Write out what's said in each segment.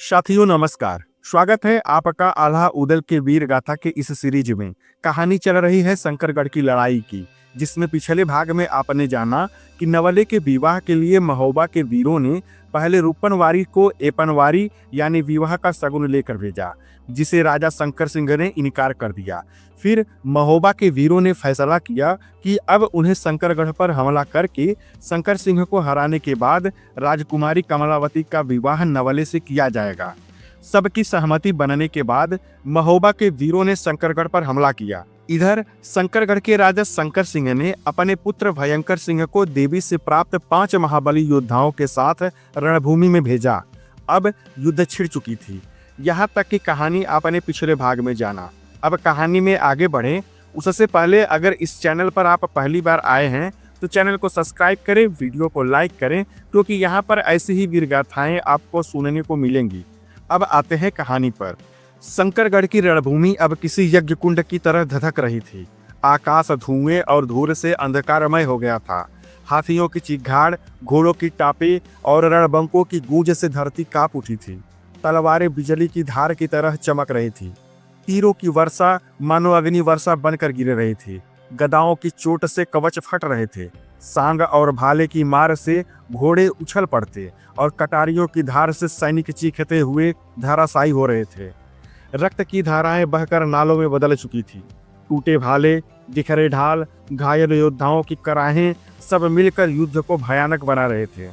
साथियों नमस्कार। स्वागत है आपका आल्हा उदल के वीर गाथा के इस सीरीज में। कहानी चल रही है शंकरगढ़ की लड़ाई की, जिसमें पिछले भाग में आपने जाना कि नवले के विवाह के लिए महोबा के वीरों ने पहले रूपनवारी को एपनवारी यानी विवाह का शगुन लेकर भेजा, जिसे राजा शंकर सिंह ने इनकार कर दिया। फिर महोबा के वीरों ने फैसला किया कि अब उन्हें शंकरगढ़ पर हमला करके शंकर सिंह को हराने के बाद राजकुमारी कमलावती का विवाह नवले से किया जाएगा। सबकी सहमति बनने के बाद महोबा के वीरों ने शंकरगढ़ पर हमला किया। इधर शंकरगढ़ के राजा शंकर सिंह ने अपने पुत्र भयंकर सिंह को देवी से प्राप्त 5 महाबली योद्धाओं के साथ रणभूमि में भेजा। अब युद्ध छिड़ चुकी थी। यहाँ तक की कहानी आपने पिछले भाग में जाना। अब कहानी में आगे बढ़ें उससे पहले अगर इस चैनल पर आप पहली बार आए हैं तो चैनल को सब्सक्राइब करें, वीडियो को लाइक करें, क्योंकि यहाँ पर ऐसी ही वीरगाथाएं आपको सुनने को मिलेंगी। अब आते हैं कहानी पर। शंकरगढ़ की रणभूमि अब किसी यज्ञ कुंड की तरह धधक रही थी। आकाश धुएं और धूल से अंधकारमय हो गया था। हाथियों की चीखाड़, घोड़ों की टापे और रणबंकों की गूंज से धरती कांप उठी थी। तलवारें बिजली की धार की तरह चमक रही थी। तीरों की वर्षा मानो अग्नि वर्षा बनकर गिर रही थी। गदाओं की चोट से कवच फट रहे थे। सांग और भाले की मार से घोड़े उछल पड़ते और कटारियों की धार से सैनिक चीखते हुए धराशायी हो रहे थे। रक्त की धाराएं बहकर नालों में बदल चुकी थी। टूटे भाले, बिखरे ढाल, घायल योद्धाओं की कराहें सब मिलकर युद्ध को भयानक बना रहे थे।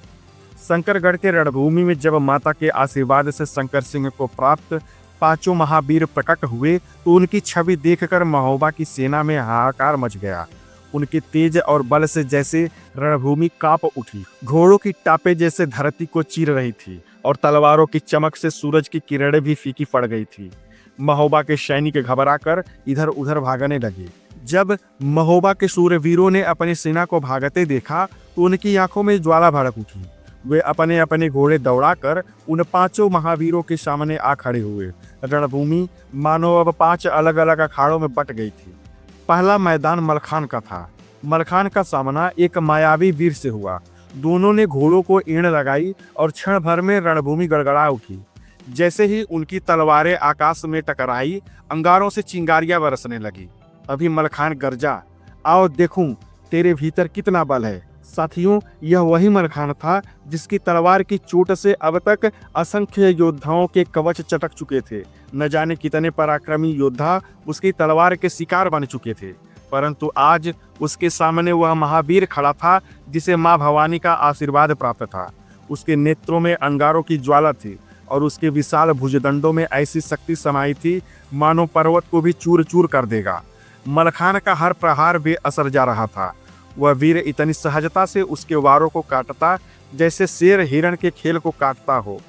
शंकरगढ़ के रणभूमि में जब माता के आशीर्वाद से शंकर सिंह को प्राप्त 5 महावीर प्रकट हुए तो उनकी छवि देखकर महोबा की सेना में हाहाकार मच गया। उनके तेज और बल से जैसे रणभूमि कांप उठी। घोड़ों की टापे जैसे धरती को चीर रही थी और तलवारों की चमक से सूरज की किरणें भी फीकी पड़ गई थी। महोबा के सैनिक घबराकर इधर उधर भागने लगे। जब महोबा के शूरवीरों ने अपनी सेना को भागते देखा तो उनकी आंखों में ज्वाला भड़क उठी। वे अपने अपने घोड़े दौड़ाकर उन 5 महावीरों के सामने आ खड़े हुए। रणभूमि मानो अब 5 अलग अलग अखाड़ों में बट गई थी। पहला मैदान मलखान का था। मलखान का सामना एक मायावी वीर से हुआ। दोनों ने घोड़ों को एड़ लगाई और क्षण भर में रणभूमि गड़गड़ा उठी। जैसे ही उनकी तलवारें आकाश में टकराई, अंगारों से चिंगारियां बरसने लगी। अभी मलखान गरजा, आओ देखूं तेरे भीतर कितना बल है। साथियों, यह वही मलखान था जिसकी तलवार की चोट से अब तक असंख्य योद्धाओं के कवच चटक चुके थे। न जाने कितने पराक्रमी योद्धा उसकी तलवार के शिकार बन चुके थे, परंतु आज उसके सामने वह महावीर खड़ा था जिसे मां भवानी का आशीर्वाद प्राप्त था। उसके नेत्रों में अंगारों की ज्वाला थी और उसके विशाल भुजदंडों में ऐसी शक्ति समाई थी मानो पर्वत को भी चूर चूर कर देगा। मलखान का हर प्रहार बेअसर जा रहा था। वह वीर इतनी सहजता से उसके वारों को काटता जैसे शेर हिरण के खेल को काटता हो।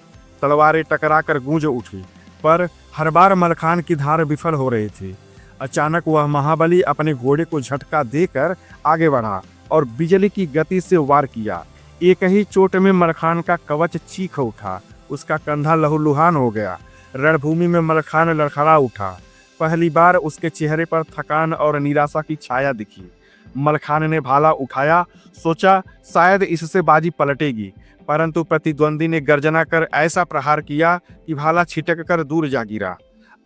तलवारें टकराकर गूंज उठी, पर हर बार मलखान की धार विफल हो रही थी। अचानक वह महाबली अपने घोड़े को झटका देकर आगे बढ़ा और बिजली की गति से वार किया। एक ही चोट में मलखान का कवच चीख उठा। उसका कंधा लहूलुहान हो गया। रणभूमि में मलखान लड़खड़ा उठा। पहली बार उसके चेहरे पर थकान और निराशा की छाया दिखी। मलखान ने भाला उठाया, सोचा शायद इससे बाजी पलटेगी, परंतु प्रतिद्वंदी ने गर्जना कर ऐसा प्रहार किया कि भाला छिटक कर दूर जा गिरा।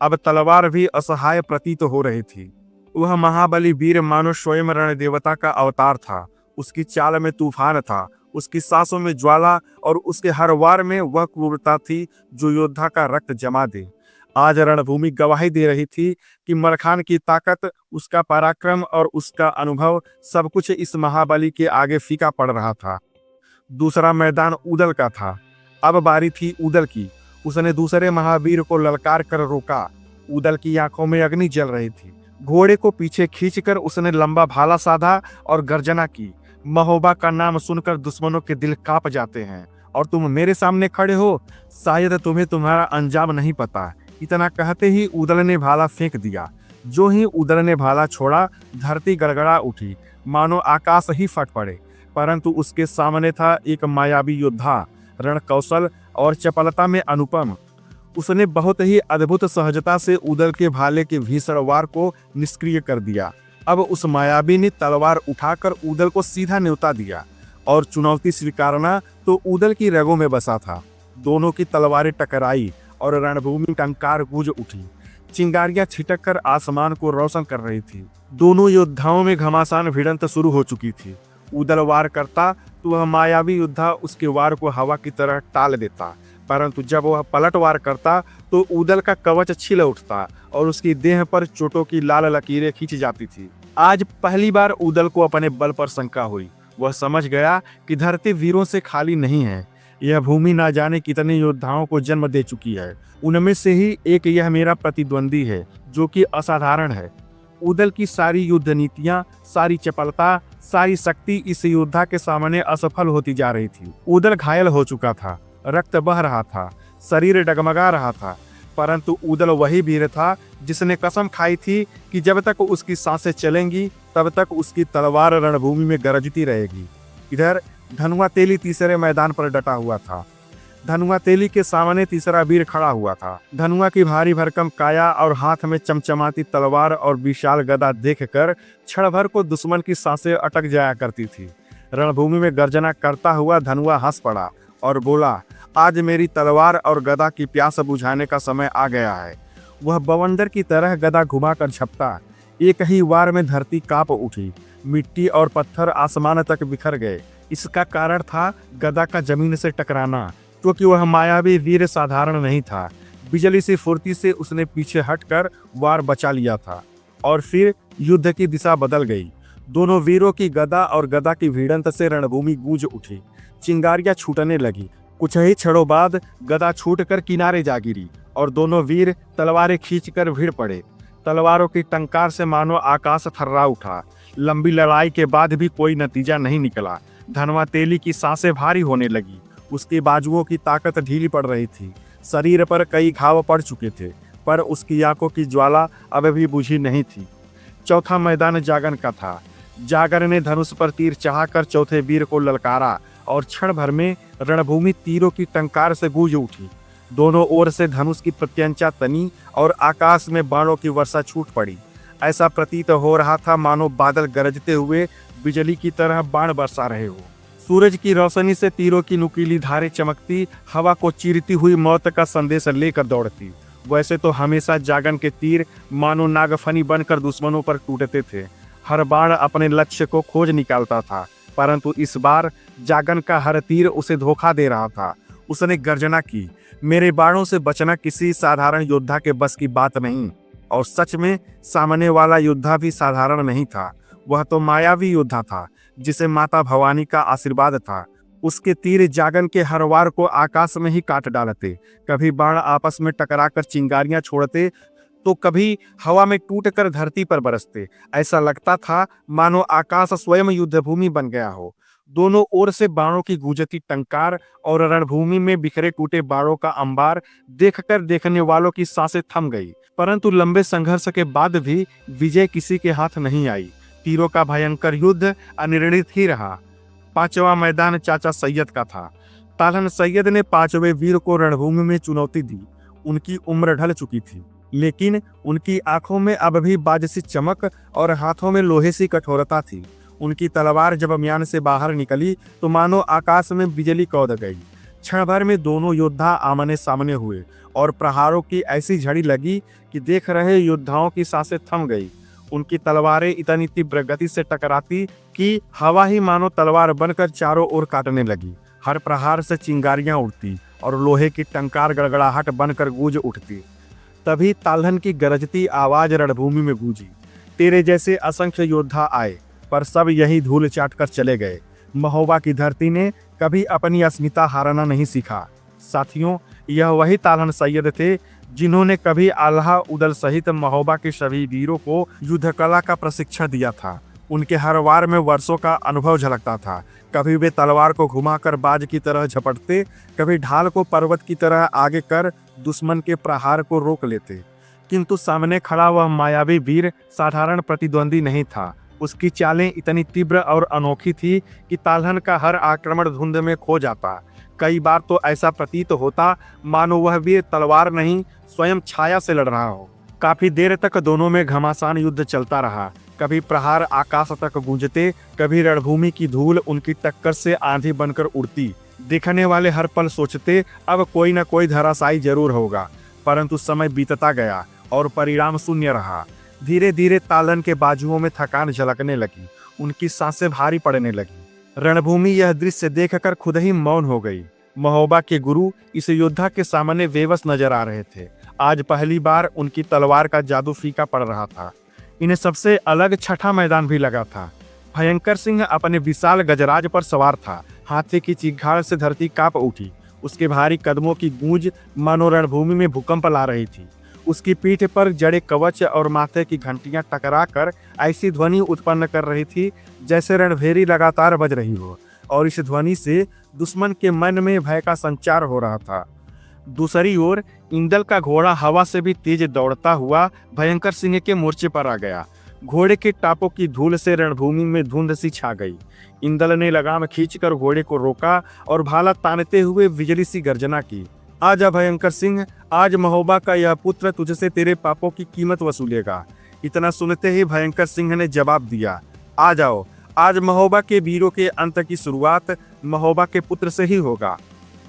अब तलवार भी असहाय प्रतीत हो रही थी। वह महाबली वीर मानो स्वयं रणदेवता का अवतार था। उसकी चाल में तूफान था, उसकी सांसों में ज्वाला और उसके हर वार में वह क्रूरता थी जो योद्धा का रक्त जमा दे। आज रणभूमि गवाही दे रही थी कि मलखान की ताकत, उसका पराक्रम और उसका अनुभव सब कुछ इस महाबली के आगे फीका पड़ रहा था। दूसरा मैदान उदल का था। अब बारी थी उदल की। उसने दूसरे महावीर को ललकार कर रोका। उदल की आंखों में अग्नि जल रही थी। घोड़े को पीछे खींचकर उसने लंबा भाला साधा और गर्जना की, महोबा का नाम सुनकर दुश्मनों के दिल कांप जाते हैं और तुम मेरे सामने खड़े हो, शायद तुम्हें तुम्हारा अंजाम नहीं पता। इतना कहते ही उदल ने भाला फेंक दिया। जो ही उदल ने भाला छोड़ा, धरती गड़गड़ा उठी, मानो आकाश ही फट पड़े। परंतु उसके सामने था एक मायावी योद्धा, रण कौशल और चपलता में अनुपम। उसने बहुत ही अद्भुत सहजता से उदल के भाले के भीषण वार को निष्क्रिय कर दिया। अब उस मायावी ने तलवार उठाकर उदल को सीधा न्योता दिया और चुनौती स्वीकारना तो उदल की रगों में बसा था। दोनों की तलवारें टकराई और रणभूमि टंकार गूंज उठी। चिंगारियां छिटक कर आसमान को रोशन कर रही थी। दोनों योद्धाओं में घमासान भिड़ंत शुरू हो चुकी थी। उदल वार करता तो वह मायावी योद्धा उसके वार को हवा की तरह टाल देता, परंतु जब वह पलट वार करता तो उदल का कवच छिल उठता और उसकी देह पर चोटों की लाल लकीरें खींच जाती थी। आज पहली बार उदल को अपने बल पर शंका हुई। वह समझ गया कि धरती वीरों से खाली नहीं है। यह भूमि ना जाने कितने योद्धाओं को जन्म दे चुकी है। उनमें से ही एक यह मेरा प्रतिद्वंदी है, जो कि असाधारण है। उदल की सारी युद्ध नीतियां, सारी चपलता, सारी शक्ति इस योद्धा के सामने असफल होती जा रही थी। उदल घायल हो चुका था, रक्त बह रहा था, शरीर डगमगा रहा था, परंतु उदल वही वीर था जिसने कसम खाई थी कि जब तक उसकी सांसें चलेंगी तब तक उसकी तलवार रणभूमि में गरजती रहेगी। इधर धनुआ तेली तीसरे मैदान पर डटा हुआ था। धनुआ तेली के सामने तीसरा वीर खड़ा हुआ था। धनुआ की भारी भरकम काया और हाथ में चमचमाती तलवार और विशाल गदा देखकर क्षण भर को दुश्मन की सांसें अटक जाया करती थी। रणभूमि में गर्जना करता हुआ धनुआ हंस पड़ा और बोला, आज मेरी तलवार और गदा की प्यास बुझाने का समय आ गया है। वह बवंडर की तरह गदा घुमाकर झपटा। एक ही वार में धरती कांप उठी, मिट्टी और पत्थर आसमान तक बिखर गए। इसका कारण था गदा का जमीन से टकराना, क्योंकि वह मायावी वीर साधारण नहीं था। बिजली सी फुर्ती से उसने पीछे हटकर वार बचा लिया था और फिर युद्ध की दिशा बदल गई। दोनों वीरों की गदा और गदा की भिड़ंत से रणभूमि गूंज उठी। चिंगारियां छूटने लगी। कुछ ही क्षणों बाद गदा छूटकर किनारे जा गिरी और दोनों वीर तलवारें खींचकर भिड़ पड़े। तलवारों की टंकार से मानो आकाश थर्रा उठा। लंबी लड़ाई के बाद भी कोई नतीजा नहीं निकला। धनुआ तेली की सांसें भारी होने लगी। उसकी बाजुओं की ताकत ढीली पड़ रही थी। शरीर पर कई घाव पड़ चुके थे, पर उसकी आंखों की ज्वाला अब भी बुझी नहीं थी। चौथा मैदान जागन का था। जागर ने धनुष पर तीर चढ़ाकर चौथे वीर को ललकारा और क्षण भर में रणभूमि तीरों की टंकार से गूंज उठी। दोनों ओर से धनुष की प्रत्यंचा तनी और आकाश में बाणों की वर्षा छूट पड़ी। ऐसा प्रतीत हो रहा था मानो बादल गरजते हुए बिजली की तरह बाण बरसा रहे हो। सूरज की रोशनी से तीरों की नुकीली धारें चमकती, हवा को चीरती हुई मौत का संदेश लेकर दौड़ती। वैसे तो हमेशा जागन के तीर मानो नागफनी बनकर दुश्मनों पर टूटते थे। हर बाण अपने लक्ष्य को खोज निकालता था, परंतु इस बार जागन का हर तीर उसे धोखा दे रहा था। उसने गर्जना की, मेरे बाणों से बचना किसी साधारण योद्धा के बस की बात नहीं। और सच में सामने वाला योद्धा भी साधारण नहीं था। वह तो मायावी योद्धा था, जिसे माता भवानी का आशीर्वाद था। उसके तीर जागन के हर वार को आकाश में ही काट डालते। कभी बाण आपस में टकराकर चिंगारियां छोड़ते, तो कभी हवा में टूटकर धरती पर बरसते। ऐसा लगता था मानो आकाश स्वयं युद्धभूमि बन गया हो। दोनों ओर से बाणों की गूंजती टंकार और रणभूमि में बिखरे टूटे बाणों का अंबार देखकर देखने वालों की सांसें थम गई। परंतु लंबे संघर्ष के बाद भी विजय किसी के हाथ नहीं आई। तीरों का भयंकर युद्ध अनिर्णित ही रहा। पांचवा मैदान चाचा सैयद का था। तालहन सैयद ने पांचवें वीर को रणभूमि में चुनौती दी। उनकी उम्र ढल चुकी थी, लेकिन उनकी आंखों में अब भी बाज सी चमक और हाथों में लोहे सी कठोरता थी। उनकी तलवार जब म्यान से बाहर निकली तो मानो आकाश में बिजली कौंध गई। क्षण भर में दोनों योद्धा आमने सामने हुए और प्रहारों की ऐसी झड़ी लगी कि देख रहे योद्धाओं की सांसें थम गई। उनकी तलवारें इतनी तीव्र गति से टकराती कि हवा ही मानो तलवार बनकर चारों ओर काटने लगी। हर प्रहार से चिंगारियां उड़ती और लोहे की टंकार गड़गड़ाहट बनकर गूंज उठती। तभी तालहन की गरजती आवाज रणभूमि में गूंजी, तेरे जैसे असंख्य योद्धा आए, पर सब यही धूल चाट कर चले गए। महोबा की धरती ने कभी अपनी अस्मिता हारना नहीं सीखा। साथियों, यह वही तालहन सैयद थे जिन्होंने कभी आल्हा उदल सहित महोबा के सभी वीरों को युद्ध कला का प्रशिक्षण दिया था। उनके हर वार में वर्षों का अनुभव झलकता था। कभी वे तलवार को घुमाकर बाज की तरह झपटते, कभी ढाल को पर्वत की तरह आगे कर दुश्मन के प्रहार को रोक लेते। किंतु सामने खड़ा वह मायावी वीर साधारण प्रतिद्वंदी नहीं था। उसकी चालें इतनी तीव्र और अनोखी थी कि तालहन का हर आक्रमण धुंध में खो जाता। कई बार तो ऐसा प्रतीत होता मानो वह वीर तलवार नहीं, स्वयं छाया से लड़ रहा हो। काफी देर तक दोनों में घमासान युद्ध चलता रहा। कभी प्रहार आकाश तक गूंजते, कभी रणभूमि की धूल उनकी टक्कर से आंधी बनकर उड़ती। देखने वाले हर पल सोचते अब कोई ना कोई धराशायी जरूर होगा, परंतु समय बीतता गया और परिणाम शून्य रहा। धीरे धीरे तालन के बाजुओं में थकान झलकने लगी, उनकी सांसें भारी पड़ने लगी। रणभूमि यह दृश्य देखकर खुद ही मौन हो गई। महोबा के गुरु इस योद्धा के सामने बेबस नजर आ रहे थे। आज पहली बार उनकी तलवार का जादू फीका पड़ रहा था। इन्हें सबसे अलग छठा मैदान भी लगा था। भयंकर सिंह अपने विशाल गजराज पर सवार था। हाथी की चीखाड़ से धरती कांप उठी। उसके भारी कदमों की गूंज मानो रणभूमि में भूकंप ला रही थी। उसकी पीठ पर जड़े कवच और माथे की घंटियां टकरा कर ऐसी ध्वनि उत्पन्न कर रही थी जैसे रणभेरी लगातार बज रही हो, और इस ध्वनि से दुश्मन के मन में भय का संचार हो रहा था। दूसरी ओर इंदल का घोड़ा हवा से भी तेज दौड़ता हुआ भयंकर सिंह के मोर्चे पर आ गया। घोड़े के टापों की धूल से रणभूमि में धुंध सी छा गई। इंदल ने लगाम खींचकर घोड़े को रोका और भाला तानते हुए बिजली सी गर्जना की। आजा भयंकर सिंह, आज महोबा का यह पुत्र तुझसे तेरे पापों की कीमत वसूलेगा। इतना सुनते ही भयंकर सिंह ने जवाब दिया, आ जाओ, आज महोबा के वीरों के अंत की शुरुआत महोबा के पुत्र से ही होगा।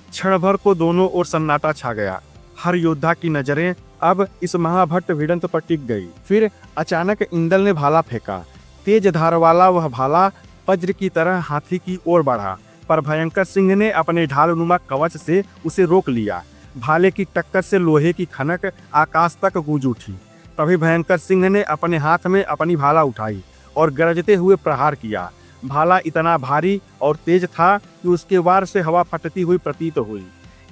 क्षण भर को दोनों ओर सन्नाटा छा गया। हर योद्धा की नजरें अब इस महाभट्ट भिड़ंत पर टिक गई। फिर अचानक इंदल ने भाला फेंका। तेज धार वाला वह भाला वज्र की तरह हाथी की ओर बढ़ा, पर भयंकर सिंह ने अपने ढालनुमा कवच से उसे रोक लिया। भाले की टक्कर से लोहे की खनक आकाश तक गूंज उठी। तभी भयंकर सिंह ने अपने हाथ में अपनी भाला उठाई और गरजते हुए प्रहार किया। भाला इतना भारी और तेज था कि उसके वार से हवा फटती हुई प्रतीत हुई।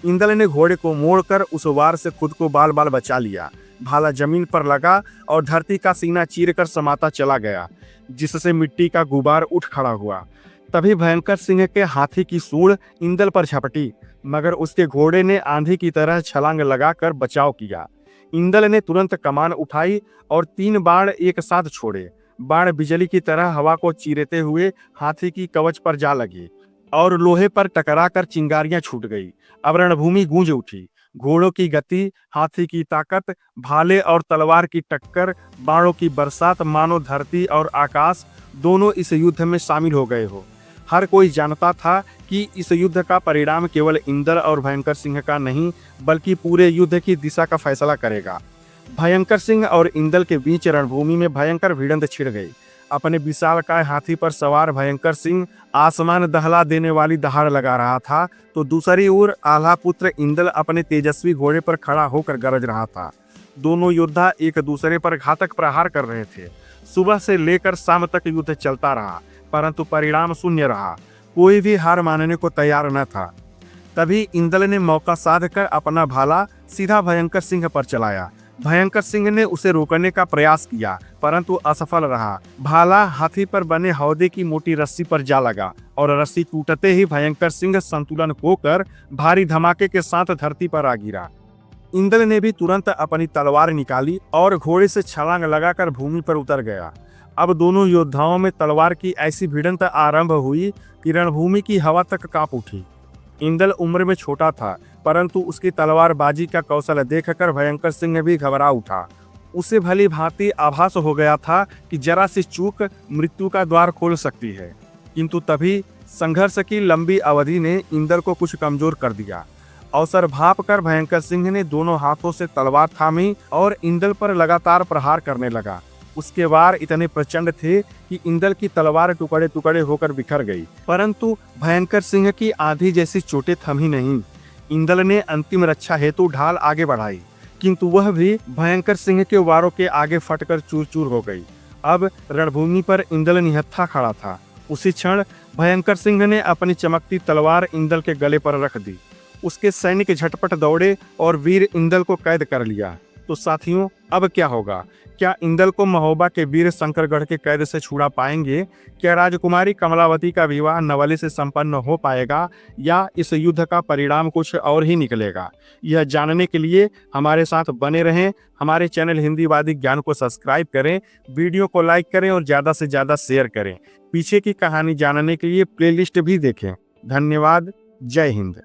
इंदल ने घोड़े को मोड़कर उस वार से खुद को बाल बाल बचा लिया। भाला जमीन पर लगा और धरती का सीना चीरकर समाता चला गया, जिससे मिट्टी का गुबार उठ खड़ा हुआ। तभी भयंकर सिंह के हाथी की सूंड इंदल पर झपटी, मगर उसके घोड़े ने आंधी की तरह छलांग लगाकर बचाव किया। इंदल ने तुरंत कमान उठाई और 3 बाण एक साथ छोड़े। बाण बिजली की तरह हवा को चीरते हुए हाथी की कवच पर जा लगे और लोहे पर टकराकर चिंगारियां छूट गई। अब रणभूमि गूंज उठी। घोड़ों की गति, हाथी की ताकत, भाले और तलवार की टक्कर, बाणों की बरसात, मानो धरती और आकाश दोनों इस युद्ध में शामिल हो गए हो। हर कोई जानता था कि इस युद्ध का परिणाम केवल इंदल और भयंकर सिंह का नहीं, बल्कि पूरे युद्ध की दिशा का फैसला करेगा। भयंकर सिंह और इंदल के बीच रणभूमि में भयंकर भिड़ंत छिड़ गई। अपने विशालकाय हाथी पर सवार भयंकर सिंह आसमान दहला देने वाली दहाड़ लगा रहा था, तो दूसरी ओर आल्हा पुत्र इंदल अपने तेजस्वी घोड़े पर खड़ा होकर गरज रहा था। दोनों योद्धा एक दूसरे पर घातक प्रहार कर रहे थे। सुबह से लेकर शाम तक युद्ध चलता रहा, परंतु परिणाम शून्य रहा। कोई भी हार मानने को तैयार न था। तभी इंदल ने मौका साधकर अपना भाला सीधा भयंकर सिंह पर चलाया। भयंकर सिंह ने उसे रोकने का प्रयास किया, परंतु असफल रहा। भाला हाथी पर बने हौदे की मोटी रस्सी पर जा लगा और रस्सी टूटते ही भयंकर सिंह संतुलन खोकर भारी धमाके के साथ धरती पर आ गिरा। इंदल ने भी तुरंत अपनी तलवार निकाली और घोड़े से छलांग लगाकर भूमि पर उतर गया। अब दोनों योद्धाओं में तलवार की ऐसी भिड़ंत आरंभ हुई कि रणभूमि की हवा तक कांप उठी। इंदल उम्र में छोटा था, परंतु उसकी तलवारबाजी का कौशल देखकर भयंकर सिंह भी घबरा उठा। उसे भली भांति आभास हो गया था कि जरा सी चूक मृत्यु का द्वार खोल सकती है, किंतु तभी संघर्ष की लंबी अवधि ने इंदल को कुछ कमजोर कर दिया। अवसर भांपकर भयंकर सिंह ने दोनों हाथों से तलवार थामी और इंदल पर लगातार प्रहार करने लगा। उसके वार इतने प्रचंड थे कि इंदल की तलवार टुकड़े टुकड़े होकर बिखर गई, परंतु भयंकर सिंह की आंधी जैसी चोटें थमी नहीं। इंदल ने अंतिम रक्षा हेतु ढाल आगे बढ़ाई, किंतु वह भी भयंकर सिंह के वारों के आगे फटकर चूर चूर हो गई। अब रणभूमि पर इंदल निहत्था खड़ा था। उसी क्षण भयंकर सिंह ने अपनी चमकती तलवार इंदल के गले पर रख दी। उसके सैनिक झटपट दौड़े और वीर इंदल को कैद कर लिया। तो साथियों, अब क्या होगा? क्या इंदल को महोबा के वीर शंकरगढ़ के कैद से छुड़ा पाएंगे? क्या राजकुमारी कमलावती का विवाह नवले से संपन्न हो पाएगा, या इस युद्ध का परिणाम कुछ और ही निकलेगा? यह जानने के लिए हमारे साथ बने रहें। हमारे चैनल हिंदीवादी ज्ञान को सब्सक्राइब करें, वीडियो को लाइक करें और ज़्यादा से ज़्यादा शेयर करें। पीछे की कहानी जानने के लिए प्लेलिस्ट भी देखें। धन्यवाद। जय हिंद।